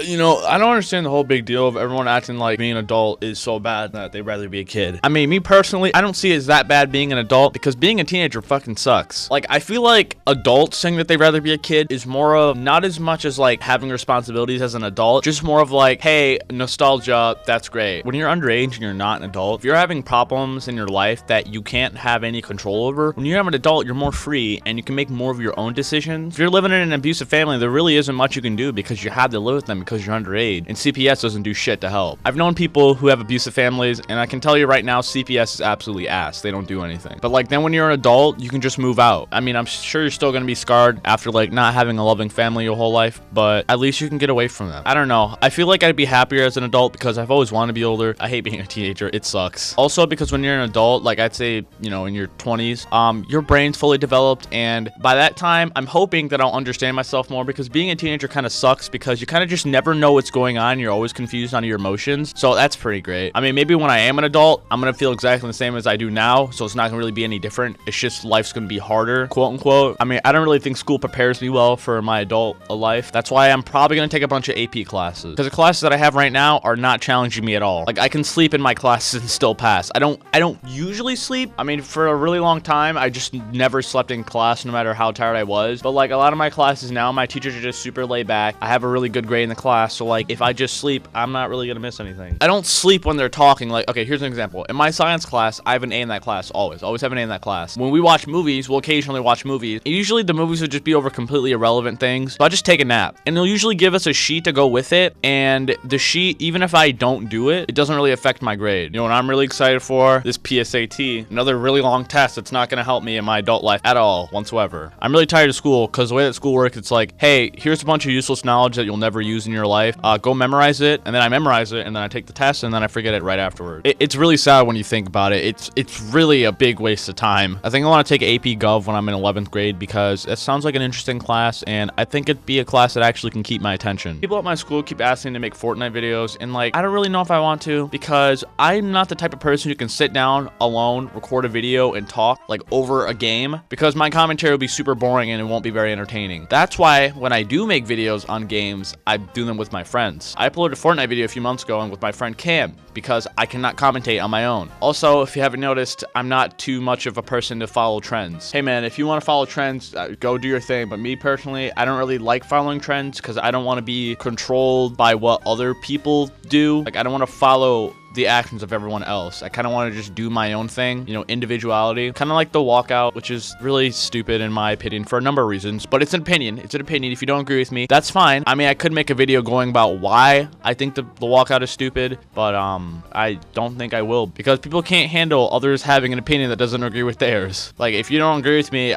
You know, I don't understand the whole big deal of everyone acting like being an adult is so bad that they'd rather be a kid. I mean, me personally, I don't see it as that bad being an adult because being a teenager fucking sucks. Like, I feel like adults saying that they'd rather be a kid is more of not as much as like having responsibilities as an adult, just more of like, hey, nostalgia, that's great. When you're underage and you're not an adult, if you're having problems in your life that you can't have any control over, when you're an adult, you're more free and you can make more of your own decisions. If you're living in an abusive family, there really isn't much you can do because you have to live with them because you're underage, and CPS doesn't do shit to help. I've known people who have abusive families, and I can tell you right now, CPS is absolutely ass. They don't do anything. But like, then when you're an adult, you can just move out. I mean, I'm sure you're still gonna be scarred after like not having a loving family your whole life, but at least you can get away from them. I don't know. I feel like I'd be happier as an adult because I've always wanted to be older. I hate being a teenager. It sucks. Also, because when you're an adult, like I'd say, you know, in your 20s, your brain's fully developed, and by that time, I'm hoping that I'll understand myself more because being a teenager kind of sucks because you kind of just never know what's going on. You're always confused on your emotions. So that's pretty great. I mean, maybe when I am an adult, I'm going to feel exactly the same as I do now. So it's not going to really be any different. It's just life's going to be harder, quote unquote. I mean, I don't really think school prepares me well for my adult life. That's why I'm probably going to take a bunch of AP classes because the classes that I have right now are not challenging me at all. Like, I can sleep in my classes and still pass. I don't usually sleep. I mean, for a really long time, I just never slept in class no matter how tired I was. But like a lot of my classes now, my teachers are just super laid back. I have a really good grade in the class. So like, if I just sleep, I'm not really gonna miss anything. I don't sleep when they're talking. Like, okay, here's an example. In my science class, I have an A in that class, always have an A in that class. When we watch movies, we'll occasionally watch movies. And usually the movies would just be over completely irrelevant things. So I just take a nap. And they'll usually give us a sheet to go with it. And the sheet, even if I don't do it, it doesn't really affect my grade. You know what I'm really excited for? This PSAT. Another really long test that's not gonna help me in my adult life at all, whatsoever. I'm really tired of school because the way that school works, it's like, hey, here's a bunch of useless knowledge that you'll never use in your life. Go memorize it, and then I memorize it, and then I take the test, and then I forget it right afterward. It's really sad when you think about it. It's really a big waste of time. I think I want to take AP Gov when I'm in 11th grade because it sounds like an interesting class, and I think it'd be a class that actually can keep my attention. People at my school keep asking to make Fortnite videos, and like, I don't really know if I want to because I'm not the type of person who can sit down alone, record a video, and talk like over a game because my commentary will be super boring and it won't be very entertaining. That's why when I do make videos on games, I do them with my friends. I uploaded a Fortnite video a few months ago and with my friend Cam because I cannot commentate on my own. Also, if you haven't noticed, I'm not too much of a person to follow trends. Hey man, if you want to follow trends, go do your thing. But me personally, I don't really like following trends because I don't want to be controlled by what other people do. Like, I don't want to follow the actions of everyone else. I kind of want to just do my own thing, you know, individuality. Kind of like the walkout, which is really stupid in my opinion for a number of reasons, but it's an opinion. It's an opinion. If you don't agree with me, that's fine. I mean, I could make a video going about why I think the walkout is stupid, but I don't think I will because people can't handle others having an opinion that doesn't agree with theirs. Like, if you don't agree with me,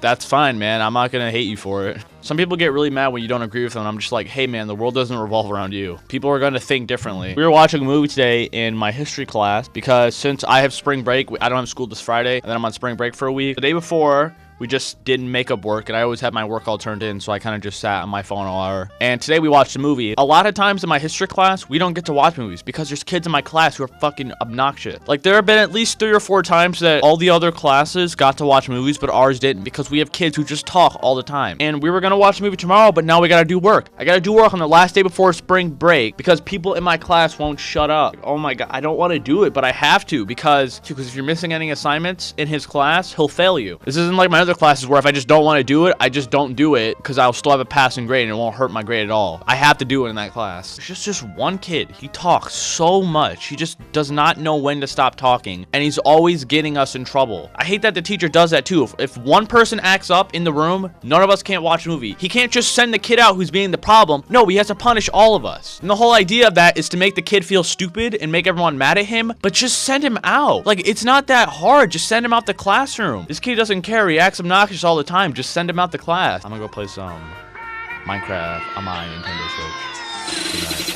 that's fine, man. I'm not gonna hate you for it. Some people get really mad when you don't agree with them. I'm just like, hey man, the world doesn't revolve around you. People are going to think differently. We were watching a movie today in my history class because since I have spring break, I don't have school this Friday, and then I'm on spring break for a week. The day before, we just didn't make up work, and I always had my work all turned in, so I kind of just sat on my phone all hour. And today we watched a movie. A lot of times in my history class, we don't get to watch movies because there's kids in my class who are fucking obnoxious. Like, there have been at least 3 or 4 times that all the other classes got to watch movies, but ours didn't because we have kids who just talk all the time. And we were gonna watch a movie tomorrow, but now we gotta do work. I gotta do work on the last day before spring break because people in my class won't shut up. Oh my god, I don't want to do it, but I have to because if you're missing any assignments in his class, he'll fail you. This isn't like my other classes where if I just don't want to do it, I just don't do it because I'll still have a passing grade and it won't hurt my grade at all. I have to do it in that class. There's just one kid. He talks so much. He just does not know when to stop talking, and he's always getting us in trouble. I hate that the teacher does that too. If one person acts up in the room, none of us can't watch a movie. He can't just send the kid out who's being the problem. No, he has to punish all of us. And the whole idea of that is to make the kid feel stupid and make everyone mad at him, but just send him out. Like, it's not that hard. Just send him out the classroom. This kid doesn't care. He acts obnoxious all the time. Just send him out the class. I'm gonna go play some Minecraft on my Nintendo Switch. Good night.